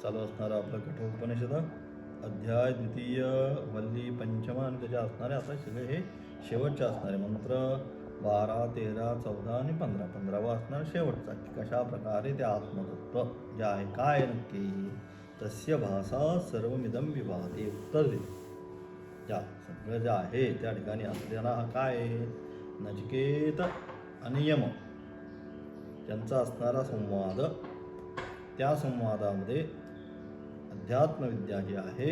चालू असणारं आपलं कठोपनिषद अध्याय द्वितीय वल्ली पंचमा आणि त्याच्या असणारे आता सगळे हे शेवटचे असणारे मंत्र 12, 13, 14 आणि 15. 15वा असणार शेवटचा की कशा प्रकारे ते आत्मतत्व जे आहे काय नक्की तस्य भाषा सर्वमिदं विभाती उत्तर दिले. ज्या सगळं जे आहे त्या ठिकाणी असलेला हा काय आहे नचिकेत अनियम त्यांचा असणारा संवाद. त्या संवादामध्ये अध्यात्मविद्या जी आहे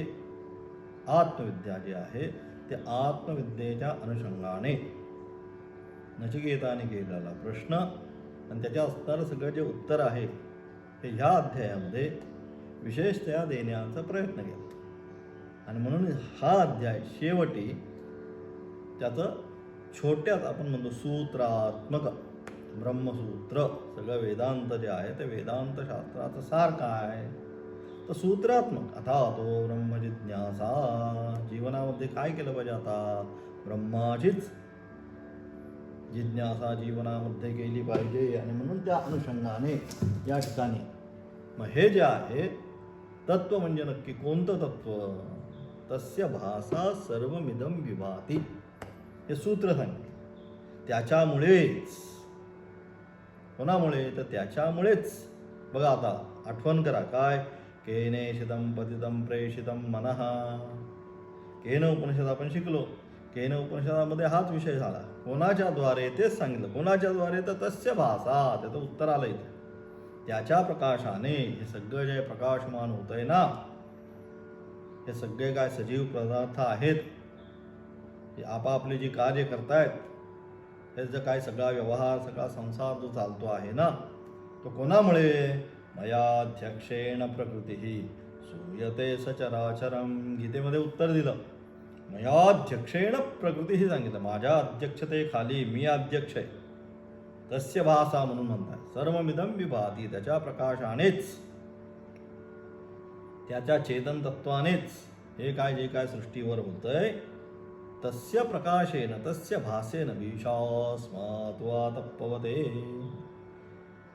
आत्मविद्या जी आहे ते आत्मविद्येच्या अनुषंगाने नचिकेताने केलेला प्रश्न आणि त्याच्या असणारं सगळं जे उत्तर आहे हे ह्या अध्यायामध्ये विशेषतः देण्याचा प्रयत्न केला. आणि म्हणून हा अध्याय शेवटी त्याचं छोट्यात आपण म्हणतो सूत्रात्मक ब्रह्मसूत्र सगळं वेदांत जे आहे ते वेदांत शास्त्राचं सार काय तर सूत्रात्मक. आता तो ब्रह्मजिज्ञासा जीवनामध्ये काय केलं पाहिजे आता ब्रह्माचीच जिज्ञासा जीवनामध्ये केली पाहिजे. आणि म्हणून त्या अनुषंगाने या ठिकाणी मग हे जे आहे तत्व म्हणजे नक्की कोणतं तत्व तस्य भाषा सर्वमिदं विभाती हे सूत्र सांगितले. त्याच्यामुळेच कोणामुळे तर त्याच्यामुळेच बघा आता आठवण करा काय केनेशितं पतितं प्रेषितं मनः. केन उपनिषद आपण शिकलो. केन उपनिषदामध्ये हाच विषय झाला. कोणाच्या द्वारे तेच सांगितलं. कोणाच्या द्वारे तर तस्य भाषा त्याचं उत्तर आलं इथे. त्याच्या प्रकाशाने हे सगळं जे प्रकाशमान होतंय ना हे सगळे काय सजीव पदार्थ आहेत हे आपापली जी कार्य करतायत हे जे काय सगळा व्यवहार सगळा संसार जो चालतो आहे ना तो कोणामुळे मयाध्यक्षेण प्रकृती सूयते सचराचरम. गीतेमध्ये उत्तर दिलं. मयाध्यक्षेण प्रकृती ही सांगितलं. माझ्या अध्यक्षतेखाली मी अध्यक्ष आहे. तस्य भाषा म्हणून म्हणतात सर्वमिदं विभाती त्याच्या प्रकाशानेच त्याच्या चेतन तत्वानेच हे काय जे काय सृष्टीवर होतंय तस्य प्रकाशेन तस्य भासेन भीषास्मात्वा तप्पवते.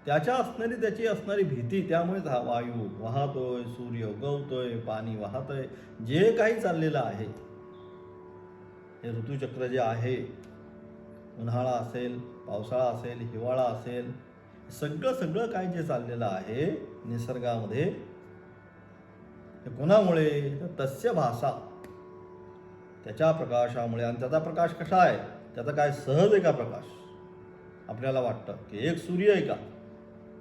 त्याच्या असणारी त्याची असणारी भीती त्यामुळेच हा वायू वाहतोय सूर्य उगवतोय पाणी वाहतोय जे काही चाललेलं आहे हे ऋतुचक्र जे आहे उन्हाळा असेल पावसाळा असेल हिवाळा असेल सगळं काय जे चाललेलं आहे निसर्गामध्ये हे कोणामुळे तर तस्य भाषा त्याच्या प्रकाशामुळे. आणि त्याचा प्रकाश कसा आहे त्याचा काय सहज आहे का प्रकाश आपल्याला वाटतं की एक सूर्य आहे का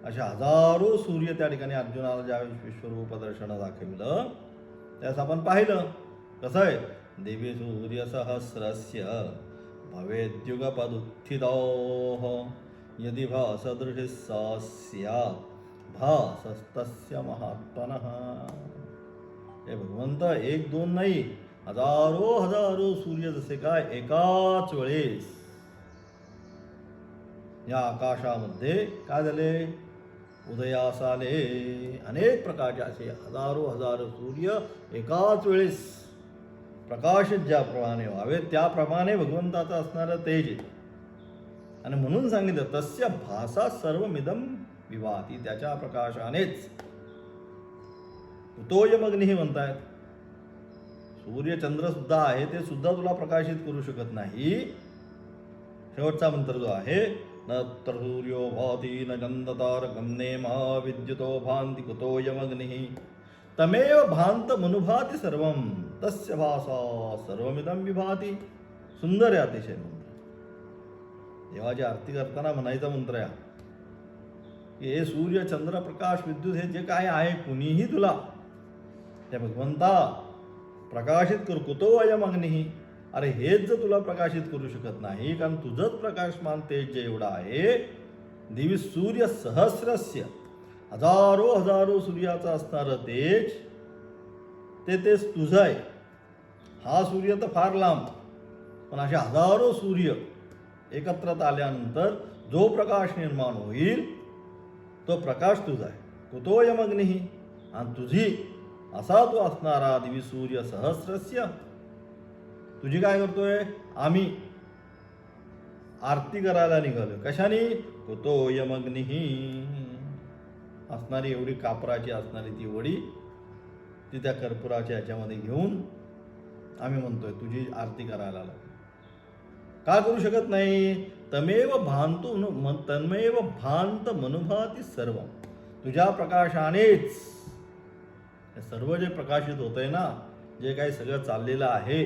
अशा हजारो सूर्य त्या ठिकाणी अर्जुनाला ज्यावेळेस विश्वरूप दर्शन दाखवलं त्यास आपण पाहिलं कसं आहे दिव्य सूर्य सहस्रस्य भवेद्युगपदुत्थितोः यदि भासदृशी सा स्यात् भासस्तस्य महात्मनः. हे भगवंत एक दोन नाही हजारो सूर्य जसे काय एकाच वेळेस या आकाशामध्ये काय झाले उदयास आले. अनेक प्रकारचे असे हजारो सूर्य एकाच वेळेस प्रकाशित ज्याप्रमाणे व्हावे त्याप्रमाणे भगवंताचं असणारं तेज आहे. आणि म्हणून सांगितलं तस्य भाषा सर्वमिदं विभाती त्याच्या प्रकाशानेच. उतोयमग्निही म्हणतायत सूर्य चंद्र सुद्धा आहे ते सुद्धा तुला प्रकाशित करू शकत नाही. शेवटचा मंत्र जो आहे न सूर्यो भाती न चंद्रतारकं नेमा विद्युतो भान्ति कुतोयमग्निः तमेव भांत मनुभाति सर्वं तस्य भाषा सर्वमिदं विभाती. सुंदर आहे अतिशय मंत्र. देवाची आरती करताना म्हणायचा मंत्र आहे की हे सूर्य चंद्र प्रकाश विद्युत हे जे काय आहे कुणीही तुला त्या भगवंता प्रकाशित करू कुतो अयम अग्निः. अरे हेच जर तुला प्रकाशित करू शकत नाही कारण तुझंच प्रकाशमान तेज जे एवढं आहे दिवी सूर्य सहस्रस्य हजारो सूर्याचं असणारं तेज तेच तुझं आहे. हा सूर्य तर फार लांब पण असे हजारो सूर्य एकत्रित आल्यानंतर जो प्रकाश निर्माण होईल तो प्रकाश तुझा आहे. कुतोयम अग्निः. आणि तुझी असा तो असणारा दिवी सूर्य सहस्रस्य तुझी काय करतोय आम्ही आरती करायला निघालो. कशाने कुतोयम अग्निः असणारी एवढी कापराची असणारी ती वडी ती त्या कर्पुराच्या याच्यामध्ये घेऊन आम्ही म्हणतोय तुझी आरती करायला लागलो. का करू शकत नाही? तमेव भांत मनुभाती सर्व. तुझ्या प्रकाशानेच हे सर्व जे प्रकाशित होतंय ना, जे काही सगळं चाललेलं आहे,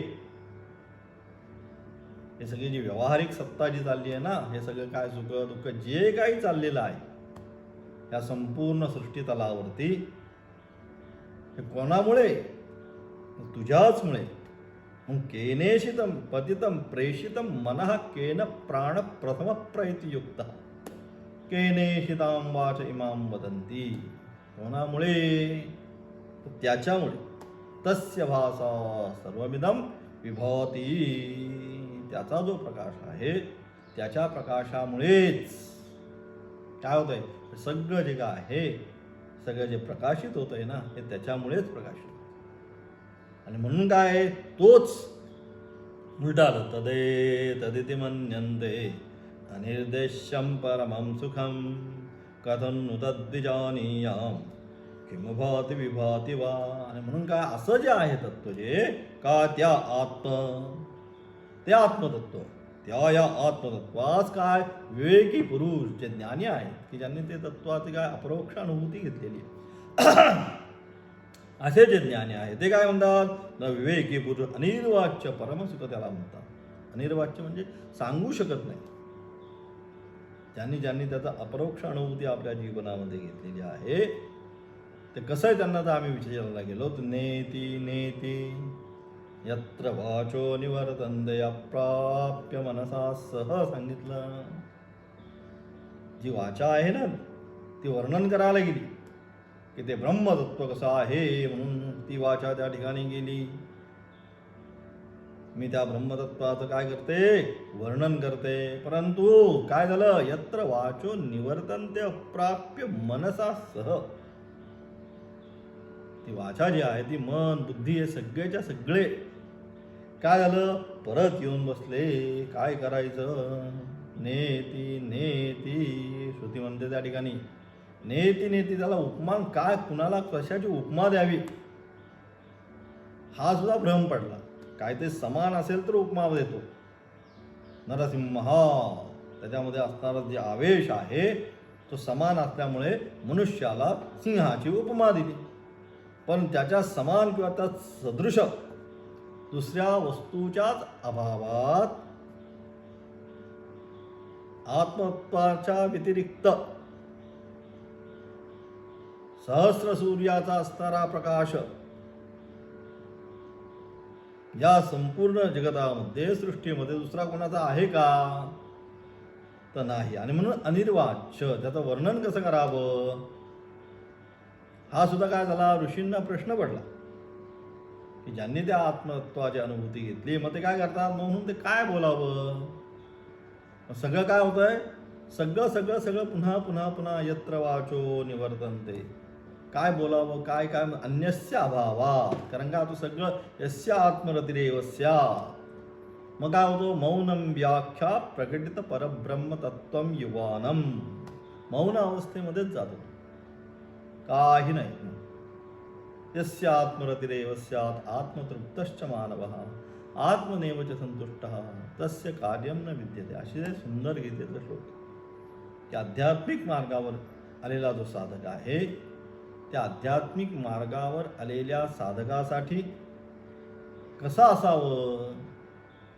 हे सगळी जी व्यावहारिक सत्ता जी चालली आहे ना, हे सगळं काय सुख दुःख जे काही चाललेलं आहे या संपूर्ण सृष्टी तलावरती, हे कोणामुळे? तुझ्याचमुळे. मग केनेशितम पतितम प्रेषितम मनः केन प्राण प्रथम प्रयतियुक्त केनेशितां वाच इमां वदन्ति. कोणामुळे? त्याच्यामुळे. तस्य भासा सर्वमिदं विभाती. त्याचा जो प्रकाश आहे त्याच्या प्रकाशामुळेच काय होतंय? सगळं जे काय आहे, सगळं जे प्रकाशित होतंय ना, हे त्याच्यामुळेच प्रकाशित. आणि म्हणून काय? तोच उलटाल तदिति मन्यन्ते अनिर्देश्यं परमं सुखं कथं नु तद्विजानीयाम किम भाति विभाति वा. आणि म्हणून काय? असं जे आहे तत्व, जे का ते आत्मतत्व, त्या या आत्मतत्वास काय विवेकी पुरुष जे ज्ञानी आहेत, की ज्यांनी ते तत्वाची काय अपरोक्ष अनुभूती घेतलेली आहे, असे जे ज्ञानी आहे ते काय म्हणतात? न विवेकी पुरुष अनिर्वाच्य परमसुख त्याला म्हणतात. अनिर्वाच्य म्हणजे सांगू शकत नाही. ज्यांनी त्याचा अपरोक्ष अनुभूती आपल्या जीवनामध्ये घेतलेली आहे, ते कसं आहे त्यांना तर आम्ही विचारायला गेलो तर नेती यत्र वाचो निवर्तन्ते अप्राप्य मनसा सह सांगितलं. जी वाचा आहे ना, ती वर्णन करायला गेली की ते ब्रह्मतत्व कसं आहे, म्हणून ती वाचा त्या ठिकाणी गेली. मी त्या ब्रह्मतत्वाचं काय करते? वर्णन करते. परंतु काय झालं? यत्र वाचो निवर्तन्ते अप्राप्य मनसा सह. ती वाचा जी आहे, ती मन बुद्धी हे सगळेच्या सगळे काय झालं? परत येऊन बसले. काय करायचं? नेती श्रुती म्हणते त्या ठिकाणी नेती. त्याला उपमा काय, कुणाला कशाची उपमा द्यावी हा सुद्धा भ्रम पडला. काय ते समान असेल तर उपमा देतो. नरसिंह त्याच्यामध्ये असणारा जे आवेश आहे तो समान असल्यामुळे मनुष्याला सिंहाची उपमा दिली. पण त्याच्या समान किंवा त्या सदृश दुसऱ्या वस्तूच्याच अभावात आत्मत्वाच्या व्यतिरिक्त सहस्र सूर्याचा असणारा प्रकाश या संपूर्ण जगतामध्ये सृष्टीमध्ये दुसरा कोणाचा आहे का? तर नाही. आणि म्हणून अनिर्वाच्य त्याचं वर्णन कसं करावं हा सुद्धा काय झाला? ऋषींना प्रश्न पडला की ज्यांनी त्या आत्मतत्वाची अनुभूती घेतली, मग ते काय करतात? म्हणून ते काय बोलावं? सगळं काय होतंय? सगळं पुन्हा यत्र वाचो निवर्तन्ते. काय बोलावं? काय अन्यस्य अभावात. कारण का? तू सगळं यस्य आत्मरतिरेव स्यात्. मग काय होतो? मौनम व्याख्या प्रकटित परब्रह्म तत्त्वम युवानम. मौन अवस्थेमध्येच जातो, काही नाही. यस्य आत्मरतिरेव स्यात् आत्मतृप्तश्च मानवः आत्मनेव च संतुष्टः तस्य कार्यं न विद्यते. असे सुंदर गीतेतलं श्लोक. त्या आध्यात्मिक मार्गावर आलेला जो साधक आहे, त्या आध्यात्मिक मार्गावर आलेल्या साधकासाठी कसं असावं?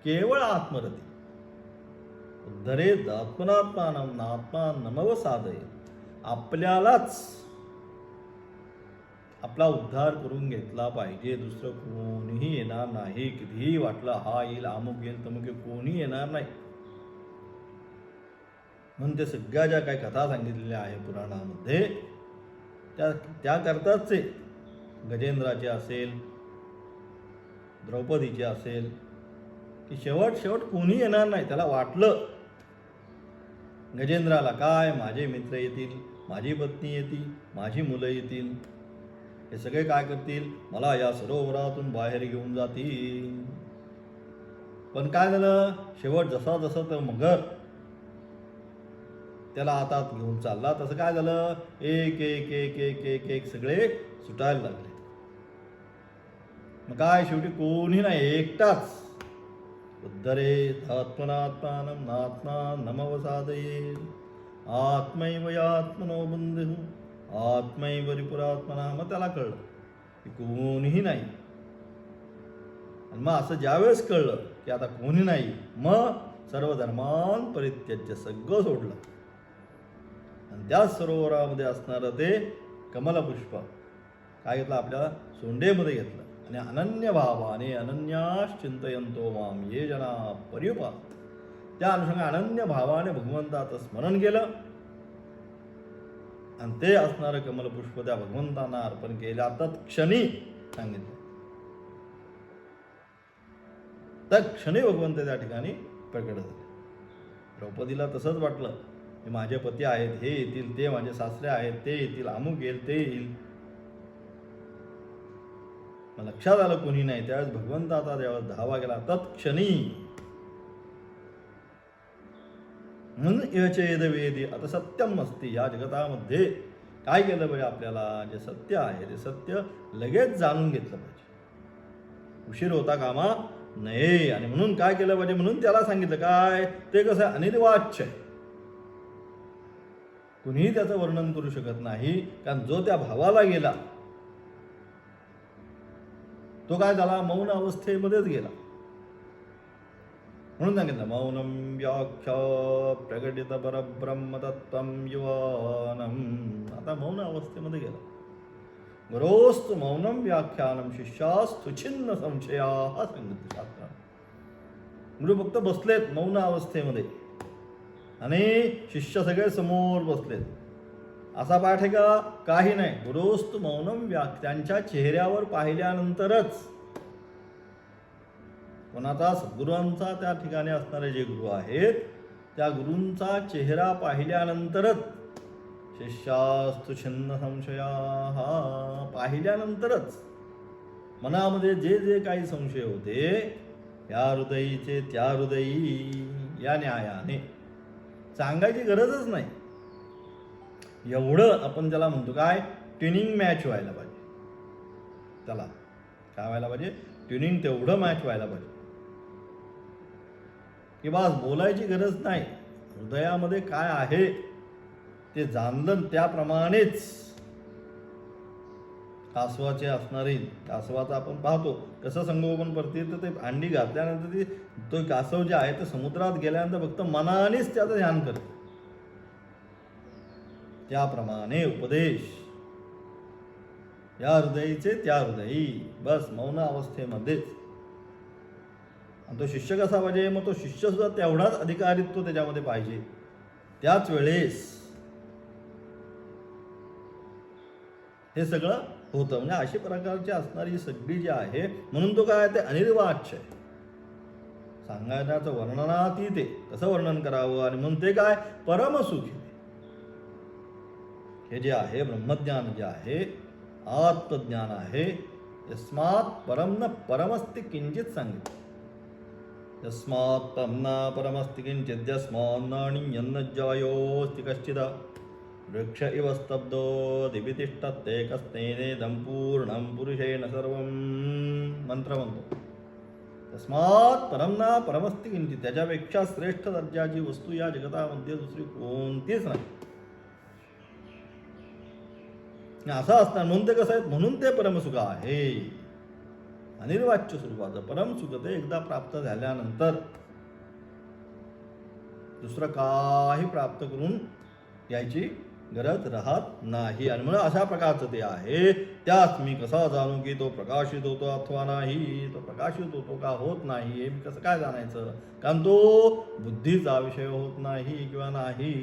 केवळ आत्मरती. उद्धरेद आत्मनात्मानं नात्मानमव साधये. आपल्यालाच आपला उद्धार करून घेतला पाहिजे. दुसरं कोणीही येणार नाही. कितीही वाटलं हा येईल, अमुक येईल, तमुक येईल, कोणी येणार नाही. म्हणून ते सगळ्या ज्या काही कथा सांगितलेल्या आहे पुराणामध्ये, त्या करताच गजेंद्राची असेल, द्रौपदीची असेल, की शेवट कोणी येणार नाही. त्याला वाटलं गजेंद्राला काय, माझे मित्र येतील, माझी पत्नी येतील, माझी मुलं येतील, हे सगळे काय करतील? मला या सरोवरातून बाहेर घेऊन जातील. पण काय झालं? शेवट जसा तो मगर त्याला हातात घेऊन चालला, तसं काय झालं? एक एक एक एक एक एक सगळे सुटायला लागले. मग काय शेवटी कोणी नाही, एकटाच. उद्धरेत आत्मनात्मानं नात्मा नमवसादये आत्मैव यात्मनो बंधु आत्मैव रिपुरात्मना. मग त्याला कळलं की कोणीही नाही. आणि मग असं ज्यावेळेस कळलं की आता कोणी नाही, मग सर्व धर्मान परित्यज्य सगळं सोडलं आणि त्या सरोवरामध्ये असणारं ते कमलपुष्प काय घेतलं, आपल्या सोंडेमध्ये घेतलं आणि अनन्य भावाने अनन्यास चिंतयंतो माम ये जना पर्युपास. त्या अनुषंगाने अनन्य भावाने भगवंताचं स्मरण केलं आणि ते असणारं कमलपुष्प त्या भगवंतांना अर्पण केलं. तत्क्षणी सांगितलं, तत्क्षणी भगवंत त्या ठिकाणी प्रकट झाले. द्रौपदीला तसंच वाटलं की माझे पती आहेत, हे येतील, ते माझे सासरे आहेत, ते येतील, अमुक येईल, ते येईल. मग लक्षात आलं कोणी नाही. त्यावेळेस भगवंताचा जेव्हा धावा गेला, तत्क्षणी म्हणून यचेद वेदी. आता सत्यम असती या जगतामध्ये काय केलं पाहिजे, आपल्याला जे सत्य आहे ते सत्य लगेच जाणून घेतलं पाहिजे, उशीर होता कामा नये. आणि म्हणून काय केलं पाहिजे, म्हणून त्याला सांगितलं काय, ते कसं अनिर्वाच्य आहे, कुणीही त्याचं वर्णन करू शकत नाही. कारण जो त्या भावाला गेला तो काय झाला, मौन अवस्थेमध्येच गेला. म्हणून सांगितलं मौनम व्याख्या प्रकटित परब्रह्मतत्त्वं युवानम. आता मौन अवस्थेमध्ये गेला. गुरोस्तु मौनम व्याख्यानम शिष्यास्तु छिन्न संशया. हा सांगितलं शास्त्रात. गुरु फक्त बसलेत मौन अवस्थेमध्ये आणि शिष्य सगळे समोर बसलेत. असा पाठ आहे का, काही नाही. गुरोस्तु मौनम त्यांच्या चेहऱ्यावर पाहिल्यानंतरच, कोणाचा, सद्गुरूंचा त्या ठिकाणी असणारे जे गुरु आहेत त्या गुरूंचा चेहरा पाहिल्यानंतरच, शिष्यास्तु छिन्न संशया, पाहिल्यानंतरच मनामध्ये जे जे काही संशय होते या हृदयीचे त्या हृदयी, या न्यायाने सांगायची गरजच नाही. एवढं आपण त्याला म्हणतो काय, ट्युनिंग मॅच व्हायला पाहिजे. त्याला काय व्हायला पाहिजे, ट्युनिंग तेवढं मॅच व्हायला पाहिजे की बस बोलायची गरज नाही. हृदयामध्ये काय आहे ते जाणलं, त्याप्रमाणेच कासवाचे असणारे, कासवाचं आपण पाहतो कसं संगोपन करते, तर ते अंडी घातल्यानंतर ती तो कासव जे आहे ते समुद्रात गेल्यानंतर फक्त मनानेच त्याचं ध्यान करते. त्याप्रमाणे उपदेश या हृदयीचे त्या हृदयी, बस मौन अवस्थेमध्येच. आणि तो शिष्य कसा पाहिजे, मग तो शिष्य सुद्धा तेवढाच अधिकारित्व त्याच्यामध्ये पाहिजे. त्याच वेळेस हे सगळं होतं. म्हणजे अशा प्रकारची असणारी सगळी जी आहे, म्हणून तो काय, ते अनिर्वाच्य आहे, सांगण्याचं वर्णनातीत आहे. कसं वर्णन करावं, आणि म्हणून ते काय, परमसुख आहे. हे जे आहे ब्रह्मज्ञान जे आहे, आत्मज्ञान आहे. यस्मात् परम न परमस्ति किंचित सांगितलं. यस्मात् परम न परमस्ति किंचित यस्मान्नाणीयन्न जायोस्ति कश्चिद वृक्ष इव स्तब्धो दिवितिष्ठत्ते कस्तेनेदं पूर्णं पुरुषेण सर्वं. मंत्र म्हणतो तस्मात् परम ना परमस्ति किंचित. त्याच्यापेक्षा श्रेष्ठ दर्जाची वस्तू या जगतामध्ये दुसरी कोणतीच नाही. असं असणार. म्हणून ते कसं आहे, म्हणून ते परमसुख आहे, अनिर्वाच्य स्वरूपाचं परमसुख. ते एकदा प्राप्त झाल्यानंतर दुसरं काही प्राप्त करून यायची गरज राहत नाही. आणि म्हणून अशा प्रकारचं ते आहे. त्याच मी कसा जाणू की तो प्रकाशित होतो अथवा नाही, तो प्रकाशित होतो का होत नाही हे मी कसं काय जाणायचं, कारण तो बुद्धीचा विषय होत नाही किंवा नाही,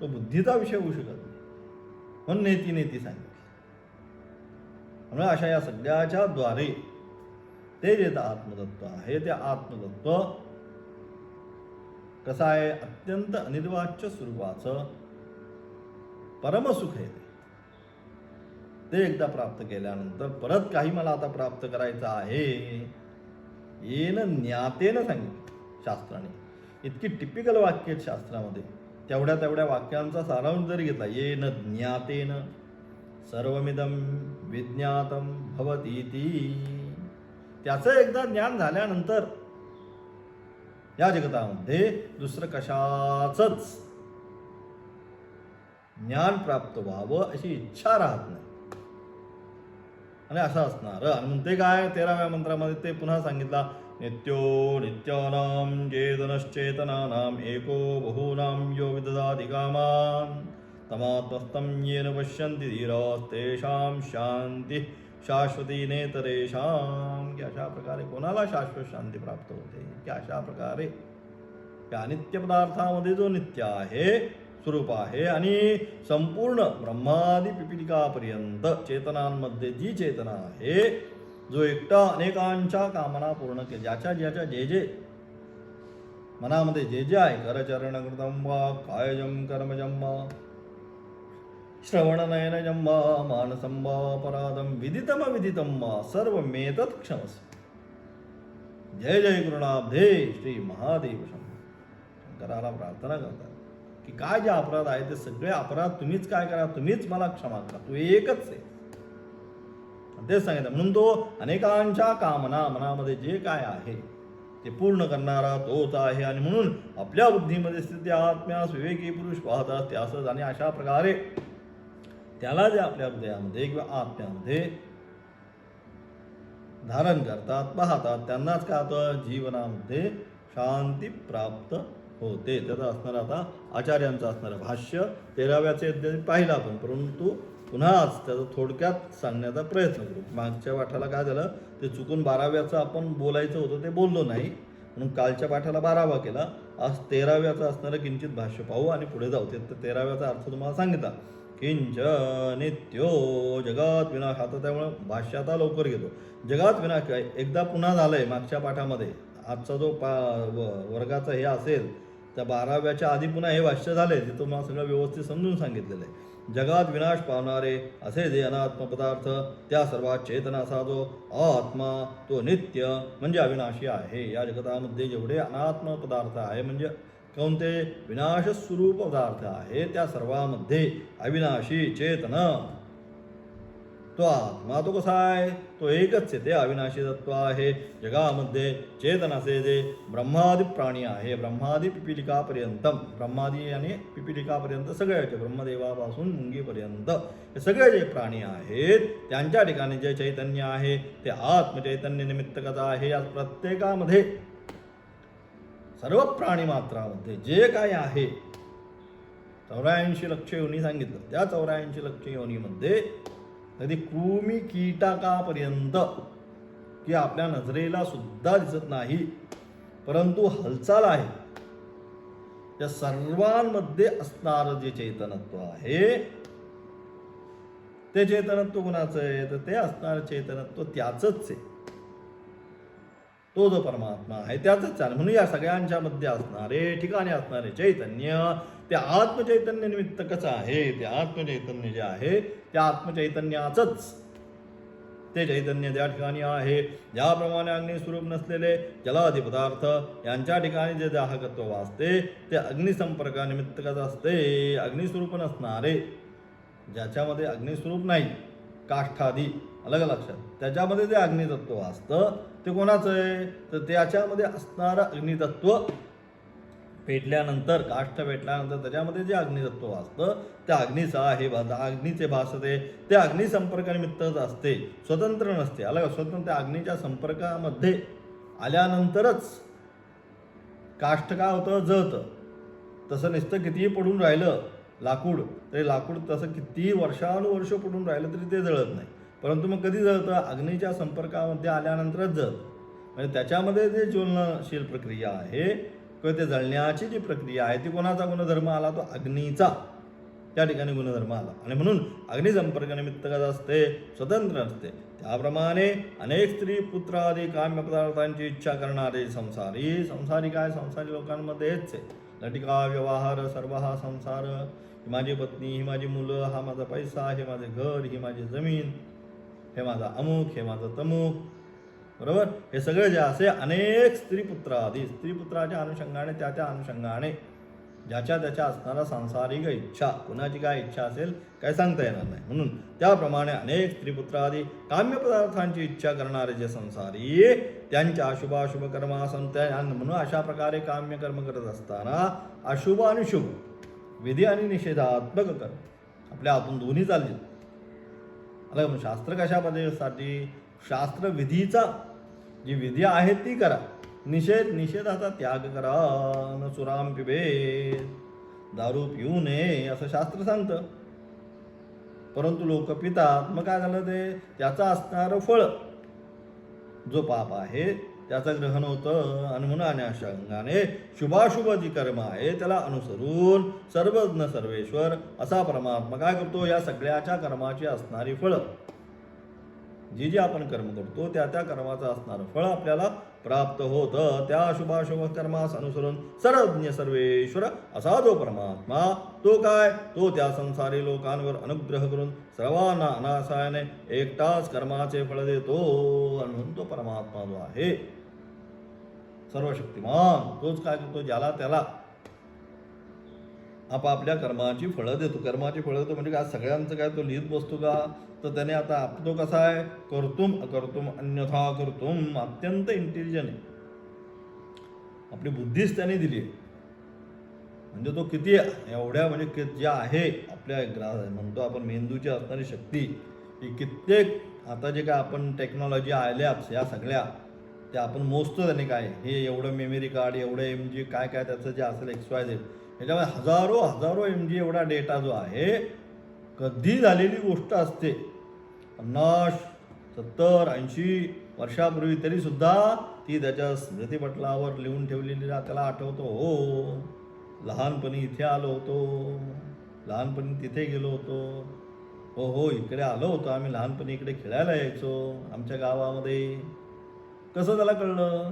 तो बुद्धीचा विषय होऊ शकत नाही. म्हणून नेती सांगितली. म्हणून अशा या सगळ्याच्या द्वारे ते जे आत्मतत्व आहे, ते आत्मतत्व कसं आहे, अत्यंत अनिर्वाच्य स्वरूपाचं परमसुख आहे. ते एकदा प्राप्त केल्यानंतर परत काही मला आता प्राप्त करायचं आहे, येन ज्ञातेनं सांगितलं शास्त्राने. इतकी टिपिकल वाक्य आहेत शास्त्रामध्ये. तेवढ्या वाक्यांचा सारांश जरी घेतला, येन ज्ञातेन सर्वमिदं विज्ञातं भवतीति. त्याचं एकदा ज्ञान झाल्यानंतर या जगतामध्ये दुसरं कशाचंच ज्ञान प्राप्त व्हावं अशी इच्छा राहत नाही. आणि असं असणार. आणि म्हणते काय 13व्या मंत्रामध्ये ते पुन्हा सांगितला, नित्यो नित्यानां चेतनश्चेतनानां एको बहूनां यो विदधाति कामान् तमात्मस्थं येन पश्यन्ति धीरास्तेषां शांती शाश्वती नेतरेषां. की अशा प्रकारे कोणाला शाश्वत शांती प्राप्त होते की अशा प्रकारे त्या नित्य पदार्थामध्ये जो नित्य आहे स्वरूप आहे आणि संपूर्ण ब्रह्मादी पिपीलिकापर्यंत चेतनांमध्ये जी चेतना आहे, जो एकटा अनेकांच्या कामना पूर्ण केली, ज्याच्या ज्याच्या जे जे मनामध्ये जे जे आहे, करचरण कृतम वा कायजम कर्मजम वा श्रवण नयनजम वा मानसं वा अपराधम विदितम विदितम वा सर्व मेतत् क्षमस्व. जय जय गुरुनाथे श्री महादेव शंकराला प्रार्थना करतात की काय जे अपराध आहे ते सगळे अपराध तुम्हीच काय करा, तुम्हीच मला क्षमा करा, तू एकच आहे. तेच सांगितलं. म्हणून तो अनेकांच्या कामना मनामध्ये जे काय आहे ते पूर्ण करणारा तोच आहे. आणि म्हणून आपल्या बुद्धीमध्ये स्थिती आत्म्यास विवेकी पुरुष पाहतात त्यासच. आणि अशा प्रकारे त्याला जे आपल्या हृदयामध्ये किंवा आत्म्यामध्ये धारण करतात पाहतात त्यांनाच काय होतं, जीवनामध्ये शांती प्राप्त होते. त्याचं असणार आता आचार्यांचं असणारं भाष्य 13व्याचे अध्याय पाहिला आपण, परंतु पुन्हाच त्याचं थोडक्यात सांगण्याचा प्रयत्न करू. मागच्या पाठाला काय झालं ते चुकून 12व्याचं आपण बोलायचं होतं ते बोललो नाही, म्हणून कालच्या पाठाला 12वा केला. आज 13व्याचं असणारं किंचित भाष्य पाहू आणि पुढे जाऊ. ते 13व्याचा अर्थ तुम्हाला सांगितला. किंच नित्यो जगात विनाश. आता त्यामुळे भाष्य आता लवकर घेतो. जगात विनाश काय एकदा पुन्हा झालंय मागच्या पाठामध्ये. आजचा जो वर्गाचा हे असेल त्या 12व्याच्या आधी पुन्हा हे भाष्य झाले, ते तुम्हाला सगळं व्यवस्थित समजून सांगितलेलं आहे. जगात विनाश पावणारे असे जे अनात्म पदार्थ त्या सर्वात चेतना असा जो आत्मा तो नित्य म्हणजे अविनाशी आहे. या जगतामध्ये जेवढे अनात्म पदार्थ आहे म्हणजे कोणते विनाश स्वरूप पदार्थ आहे त्या सर्वांमध्ये अविनाशी चेतन तो आत्मा तो कसा आहे, तो एकच आहे. ते अविनाशी तत्व आहे. जगामध्ये चेतन असे जे ब्रह्मादी प्राणी आहे, ब्रह्मादी पिपीलिकापर्यंत, ब्रह्मादी आणि पिपीलिकापर्यंत सगळ्याचे ब्रह्मदेवापासून मुंगीपर्यंत हे सगळे जे प्राणी आहेत त्यांच्या ठिकाणी जे चैतन्य आहे ते आत्मचैतन्य निमित्तकच आहे. या प्रत्येकामध्ये सर्व प्राणी मात्रामध्ये जे काय आहे 84 लक्ष योनी सांगितलं. त्या 84 लक्ष योनीमध्ये अगदी कृमी कीटकापर्यंत की आपल्या नजरेला सुद्धा दिसत नाही परंतु हालचाल आहे, त्या सर्वांमध्ये असणारं जे चैतनत्व आहे ते चैतनत्व कुणाचं आहे तर ते असणारं चैतनत्व त्याचंच आहे. तो जो परमात्मा आहे त्याचंच आहे. म्हणून या सगळ्यांच्या मध्ये असणारे ठिकाणी असणारे चैतन्य ते आत्मचैतन्य निमित्तकच आहे. ते आत्मचैतन्य जे आहे त्या आत्मचैतन्याचंच ते चैतन्य त्या ठिकाणी आहे. ज्याप्रमाणे अग्निस्वरूप नसलेले जलादी पदार्थ यांच्या ठिकाणी जे दाहकत्व वाचते ते अग्निसंपर्कानिमित्तकच असते. अग्निस्वरूप नसणारे ज्याच्यामध्ये अग्निस्वरूप नाही काष्ठादी अलग लक्षात त्याच्यामध्ये जे अग्नितत्व असतं ते कोणाचं आहे तर त्याच्यामध्ये असणारं अग्नितत्व पेटल्यानंतर काष्ठ पेटल्यानंतर त्याच्यामध्ये जे अग्नितत्व असतं त्या अग्नीचा आहे अग्नीचे भासते ते अग्निसंपर्कानिमित्तच असते, स्वतंत्र नसते. अलग स्वतंत्र अग्नीच्या संपर्कामध्ये आल्यानंतरच काष्ठ काय होतं जळतं. तसं नुसतं कितीही पडून राहिलं लाकूड तरी लाकूड तसं कितीही वर्षानुवर्ष पडून राहिलं तरी ते जळत नाही. परंतु मग कधी जळतं अग्नीच्या संपर्कामध्ये आल्यानंतरच जळतं. म्हणजे त्याच्यामध्ये जे ज्वलनशील प्रक्रिया आहे किंवा ते जळण्याची जी प्रक्रिया आहे ती कोणाचा गुणधर्म आला तो अग्नीचा त्या ठिकाणी गुणधर्म आला. आणि म्हणून अग्निसंपर्कनिमित्तकच असते, स्वतंत्र असते. त्याप्रमाणे अनेक स्त्री पुत्र आदी काम्य पदार्थांची इच्छा करणारे संसारी काय संसारी लोकांमध्ये हेच आहे. लटिका व्यवहार सर्व हा संसार. ही माझी पत्नी, ही माझी मुलं, हा माझा पैसा, हे माझे घर, ही माझी जमीन, हे माझा अमुक, हे माझं तमुक, बरोबर. हे सगळे जे असे अनेक स्त्रीपुत्र आदी स्त्रीपुत्राच्या अनुषंगाने त्या अनुषंगाने ज्याच्या त्याच्या असणारा सांसारिक इच्छा, कुणाची काय इच्छा असेल काय सांगता येणार नाही. म्हणून त्याप्रमाणे अनेक स्त्रीपुत्रादी काम्य पदार्थांची इच्छा करणारे जे संसारी त्यांच्या अशुभाशुभ कर्मासन म्हणून अशा प्रकारे काम्य कर्म करत असताना अशुभ आणि शुभ विधी आणि निषेधात्मक कर्म आपल्या हातून दोन्ही चालले. अलग मग शास्त्र कशा पद्धतीसाठी? शास्त्र विधीचा जी विधी आहे ती करा, निषेधाचा त्याग करा. न सुराम पिबे, दारू पिऊ नये असं शास्त्र सांगतं. परंतु लोक पितात, मग काय झालं? ते त्याचं असणारं फळ जो पाप आहे त्याचं ग्रहण होतं. आणि म्हणून अशा अंगाने शुभाशुभ जी कर्म आहे त्याला अनुसरून सर्वज्ञ सर्वेश्वर असा परमात्मा काय करतो? या सगळ्याच्या कर्माची असणारी फळं जी आपण कर्म करतो त्या कर्माचं असणारं फळ आपल्याला प्राप्त होतं. त्या शुभाशुभ कर्मास अनुसरून सर्वज्ञ सर्वेश्वर असा जो परमात्मा तो काय? तो त्या संसारी लोकांवर अनुग्रह करून सर्वांना अनायासाने एकटाच कर्माचे फळ देतो. आणि म्हणून तो परमात्मा जो आहे सर्वशक्तिमान तोच काय करतो? ज्याला त्याला आपापल्या कर्माची फळं देतो. कर्माची फळं देतो म्हणजे काय? सगळ्यांचं काय तो लिहित बसतो का? तर त्याने आता तो कसा आहे? कर्तुम अकर्तुम अन्यथा कर्तुम अत्यंत इंटेलिजंट आहे. आपली बुद्धीच त्याने दिली आहे. म्हणजे तो किती एवढ्या म्हणजे जे आहे आपल्या म्हणतो आपण मेंदूची असणारी शक्ती ही कित्येक आता जे काय आपण टेक्नॉलॉजी आल्याच या सगळ्या त्या आपण मोजतो. त्याने काय हे एवढं मेमरी कार्ड, एवढं MG काय काय त्याचं जे असेल XYZ ह्याच्यामध्ये हजारो MG एवढा डेटा जो आहे कधी झालेली गोष्ट असते 50, 70, 80 वर्षापूर्वी तरीसुद्धा ती त्याच्या स्मृतिपटलावर लिहून ठेवलेली त्याला आठवतो. हो, लहानपणी इथे आलो होतो, लहानपणी तिथे गेलो होतो, हो इकडे आलो होतो, आम्ही लहानपणी इकडे खेळायला यायचो आमच्या गावामध्ये. कसं त्याला कळलं?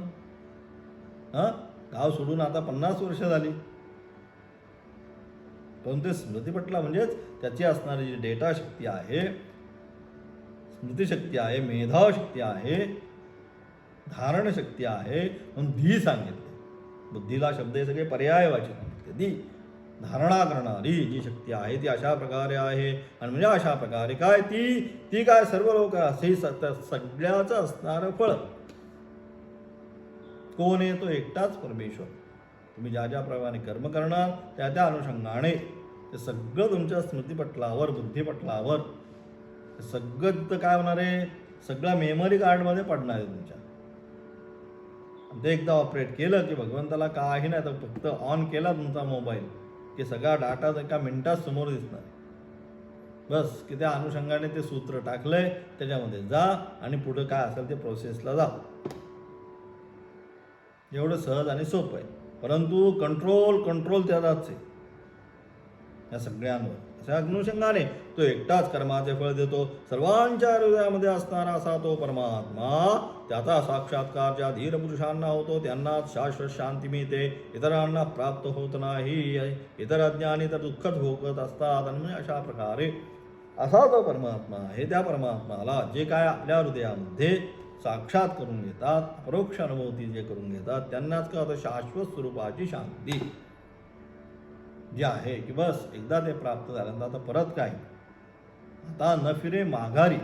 गाव सोडून आता 50 वर्ष झाली, पण ते स्मृतिपटला म्हणजेच त्याची असणारी जी डेटा शक्ती आहे, स्मृतिशक्ती आहे, मेधाशक्ती आहे, धारण शक्ती आहे. म्हणून धी सांगितले. बुद्धीला शब्द हे सगळे पर्यायवाची सांगितले. धी धारणा करणारी जी शक्ती आहे ती अशा प्रकारे आहे. आणि म्हणजे अशा प्रकारे काय ती काय सर्व लोक असे सगळ्याचं असणारं फळ कोण आहे? तो एकटाच परमेश्वर. तुम्ही ज्या प्रमाणे कर्म करणार त्या अनुषंगाने ते सगळं तुमच्या स्मृतिपटलावर, बुद्धिपटलावर सगळं काय होणार आहे? सगळं मेमरी कार्डमध्ये पडणार आहे तुमच्या. ते एकदा ऑपरेट केलं की भगवंताला काही नाही, तर फक्त ऑन केला तुमचा मोबाईल की सगळा डाटा एका मिनिटात समोर दिसणार. बस की त्या अनुषंगाने ते सूत्र टाकलंय त्याच्यामध्ये जा आणि पुढं काय असेल ते प्रोसेसला जा. एवढं सहज आणि सोपं आहे. परंतु कंट्रोल त्याचाच आहे या सगळ्यांवर. अशा अनुषंगाने तो एकटाच कर्माचे फळ देतो. सर्वांच्या हृदयामध्ये असणारा असा तो परमात्मा त्याचा साक्षात्कार ज्या धीर पुरुषांना होतो त्यांनाच शाश्वत शांती मिळते, इतरांना प्राप्त होत नाही. इतर अज्ञानी तर दुःखच भोगत असतात. आणि अशा प्रकारे असा जो परमात्मा आहे त्या परमात्माला जे काय आपल्या हृदयामध्ये साक्षात करून घेतात, परोक्ष अनुभूती जे करून घेतात त्यांनाच का शाश्वत स्वरूपाची शांती जी आहे की बस एकदा ते प्राप्त झाल्यानंतर आता परत काय, आता न फिरे माघारी.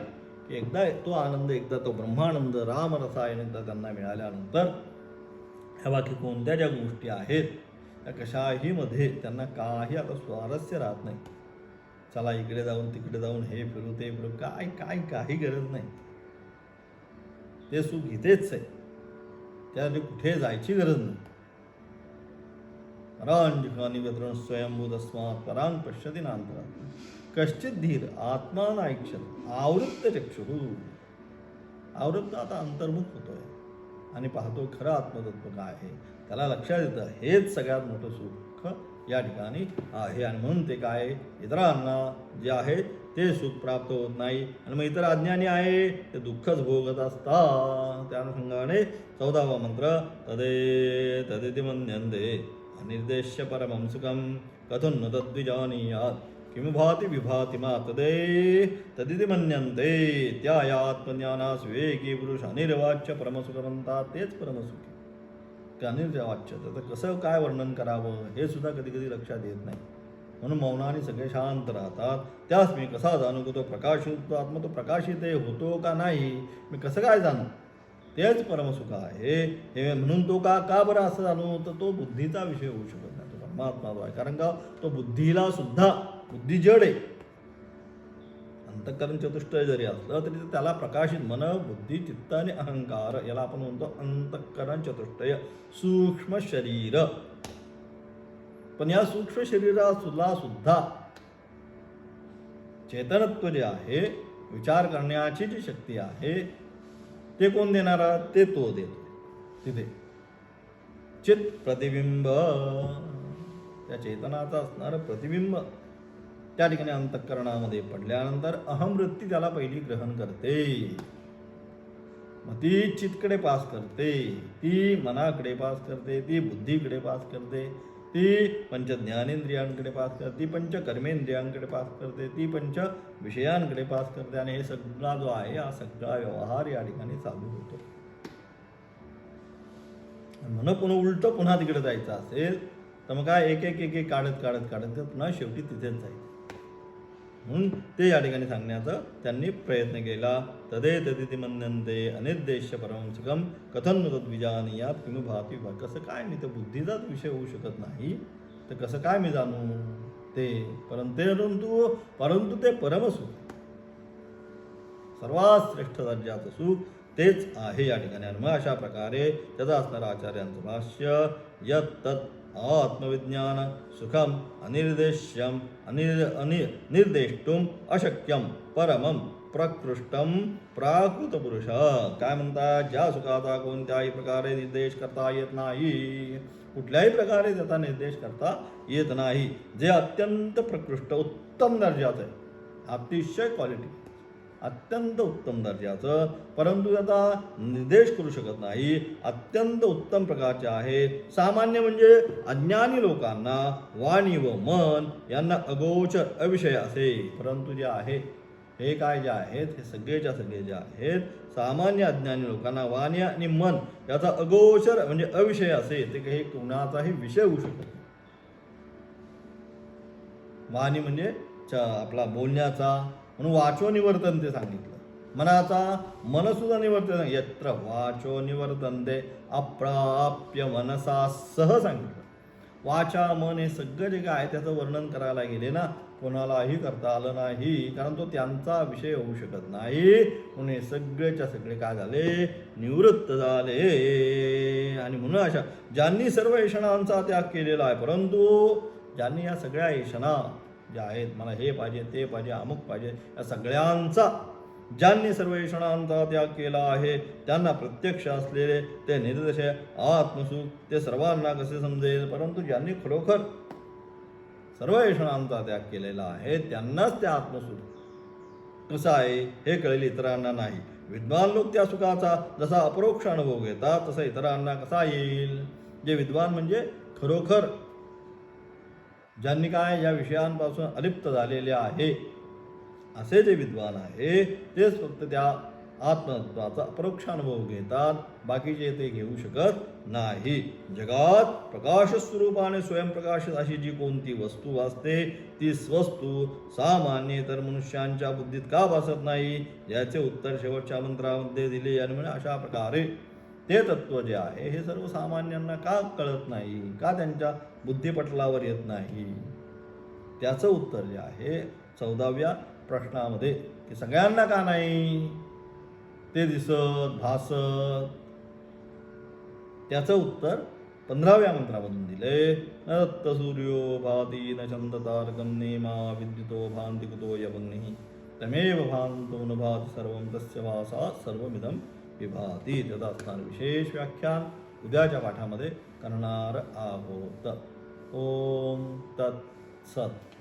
की एकदा तो आनंद, एकदा तो ब्रह्मानंद रामरसायन एकदा त्यांना मिळाल्यानंतर ह्या बाकी कोणत्या ज्या गोष्टी आहेत त्या कशाही मध्ये त्यांना काही आता स्वारस्य राहत नाही. चला इकडे जाऊन तिकडे जाऊन हे फिरू ते फिरू काही गरज नाही. ते सुख इथेच आहे, त्यासाठी कुठे जायची गरज नाही. परांजिकानि व्यद्रण स्वयंभूतस्मात् परांग पश्यति नांतरात् कश्चित धीर आत्मानाईक्षत आवृत्त चक्षुः. आवृत्त आता अंतर्मुख होतोय आणि पाहतो खरं आत्मतत्व काय आहे, त्याला लक्षात येतं हेच सगळ्यात मोठं सुख या ठिकाणी आहे. आणि म्हणून ते काय, इतरांना जे आहे ते सुख प्राप्त होत नाही. आणि मग इतर अज्ञानी आहे ते दुःखच भोगत असतात. त्या अनुषंगाने 14वा मंत्र तदेति मन्यन्ते अनिर्देश्य परमं सुखं कथं न तद्विजानीयात् किमु भाति विभाति मा तदिति मन्यन्ते. त्या या आत्मज्ञानास विवेकी पुरुष अनिर्वाच्य परमसुख म्हणतात. तेच परमसुखी. अनिर्वाच्य, तर कसं काय वर्णन करावं हे सुद्धा कधी कधी लक्षात येत नाही. म्हणून मौनाने सगळे शांत राहतात. त्यास मी कसा जाणू की तो प्रकाशित होतो आत्मा, तो प्रकाशित होतो का नाही, मी कसं काय जाणू, तेच परमसुख आहे. हे म्हणून तो का बरं असं जाणू, तर तो बुद्धीचा विषय होऊ शकत नाही, तो परमात्मा जो आहे. कारण का तो बुद्धीला सुद्धा, बुद्धी जड आहे, अंतःकरण चतुष्टय जरी असलं तरी त्याला प्रकाशित मन, बुद्धी, चित्त आणि अहंकार याला आपण म्हणतो अंतःकरण चतुष्टय, सूक्ष्म शरीर. पण या सूक्ष्म शरीराला सुद्धा चेतनत्व जे आहे, विचार करण्याची जी शक्ती आहे, ते कोण देणारा, ते तो देतो. तिथे चित प्रतिबिंब, त्या चेतनाचा असणारं प्रतिबिंब त्या ठिकाणी अंतःकरणामध्ये पडल्यानंतर अहमवृत्ती त्याला पहिली ग्रहण करते. मग ती चित्तकडे पास करते, ती मनाकडे पास करते, ती बुद्धीकडे पास करते, ती पंच ज्ञानेंद्रियांकडे पास करते, ती पंच कर्मेंद्रियांकडे पास करते, ती पंच विषयांकडे पास करते. आणि हे सगळा जो आहे, हा सगळा व्यवहार या ठिकाणी चालू होतो. म्हणून पुन्हा उलट पुन्हा तिकडे जायचं असेल तर मग काय एक एक काढत काढत काढत पुन्हा शेवटी तिथेच जाईल. म्हणून ते या ठिकाणी सांगण्याचा त्यांनी प्रयत्न केला. तदे तदिति मन्यन्ते अनिर्देश्य परमं सुखं कथं तद्विजानीयात् किमु भाति. कसं काय, मी तर बुद्धीचाच विषय होऊ शकत नाही, तर कसं काय मी जाणू ते. परंतु ते परमसुख, सर्वात श्रेष्ठ दर्जाचं सुख तेच आहे या ठिकाणी. आणि मग अशा प्रकारे त्याचं असणारं आचार्यांचं भाष्य, यत् तत् आत्मविज्ञान सुखम अनिर्देश्यम निर्देष्टुम अशक्यम परमम प्रकृष्टम प्राकृत पुरुष. काय म्हणतात, ज्या सुखाचा कोणत्याही प्रकारे निर्देश करता येत नाही, कुठल्याही प्रकारे त्याचा निर्देश करता येत नाही, जे अत्यंत प्रकृष्ट उत्तम दर्जाचं आहे, अतिशय क्वालिटी, अत्यंत उत्तम दर्जाचं, परंतु त्याचा निर्देश करू शकत नाही, अत्यंत उत्तम प्रकारचे आहे. सामान्य म्हणजे अज्ञानी लोकांना वाणी व मन यांना अगोचर अविषय असे. परंतु जे आहे हे काय, जे आहेत हे सगळेच्या सगळे जे आहेत, सामान्य अज्ञानी लोकांना वाणी आणि मन याचा अगोचर म्हणजे अविषय असे, ते काही कोणाचाही विषय होऊ शकत नाही. वाणी म्हणजे आपला बोलण्याचा, म्हणून वाचो निवर्तन ते सांगितलं. मनाचा, मनसुद्धा निवर्तन, यत्र वाचो निवर्तनते अप्राप्य मनसा सह सांगितलं. वाचा, मन हे सगळं जे काय आहे त्याचं वर्णन करायला गेले ना, कोणालाही करता आलं नाही, कारण तो त्यांचा विषय होऊ शकत नाही. म्हणून हे सगळेच्या सगळे काय झाले, निवृत्त झाले. आणि म्हणून अशा ज्यांनी सर्व ऐषणांचा त्याग केलेला आहे, परंतु ज्यांनी या सगळ्या ऐषणा ज्या आहेत, मला हे पाहिजे, ते पाहिजे, अमुक पाहिजे, या सगळ्यांचा ज्यांनी सर्व ऐषणांचा त्याग केला आहे, त्यांना प्रत्यक्ष असलेले ते निर्देश आत्मसुख ते सर्वांना कसे समजेल. परंतु ज्यांनी खरोखर सर्व ऐषणांचा त्याग केलेला आहे, त्यांनाच ते आत्मसुख कसं आहे हे कळेल, इतरांना नाही. विद्वान लोक त्या सुखाचा जसा अपरोक्ष अनुभव घेतात, तसा इतरांना कसा येईल. जे विद्वान म्हणजे खरोखर ज्यांनी काय या विषयांपासून अलिप्त झालेले आहे, असे जे विद्वान आहे तेच फक्त त्या आत्मतत्वाचा अपरोक्ष अनुभव घेतात, बाकीचे ते घेऊ शकत नाही. जगात प्रकाशस्वरूपाने स्वयंप्रकाशित अशी जी कोणती वस्तू असते, ती वस्तू सामान्य तर मनुष्यांच्या बुद्धीत का भासत नाही, याचे उत्तर शेवटच्या मंत्रामध्ये दिले. आणि म्हणजे अशा प्रकारे ते तत्व जे आहे हे सर्वसामान्यांना का कळत नाही, का त्यांच्या बुद्धिपटलावर येत नाही, त्याचं उत्तर जे आहे 14व्या प्रश्नामध्ये, की सगळ्यांना का नाही ते दिसत भासत, त्याचं उत्तर 15व्या मंत्रामधून दिले. न सूर्यो भाती न चंद्रतारकं नेमा विद्युतो भान्ति कुतो यवग्निः तमेव भान्तो न भाति सर्वं तस्य भासात् सर्वमिदं विभाती. त्याचा असणार विशेष व्याख्यान उद्याच्या पाठामध्ये करणार आहोत. ओम तत्सत.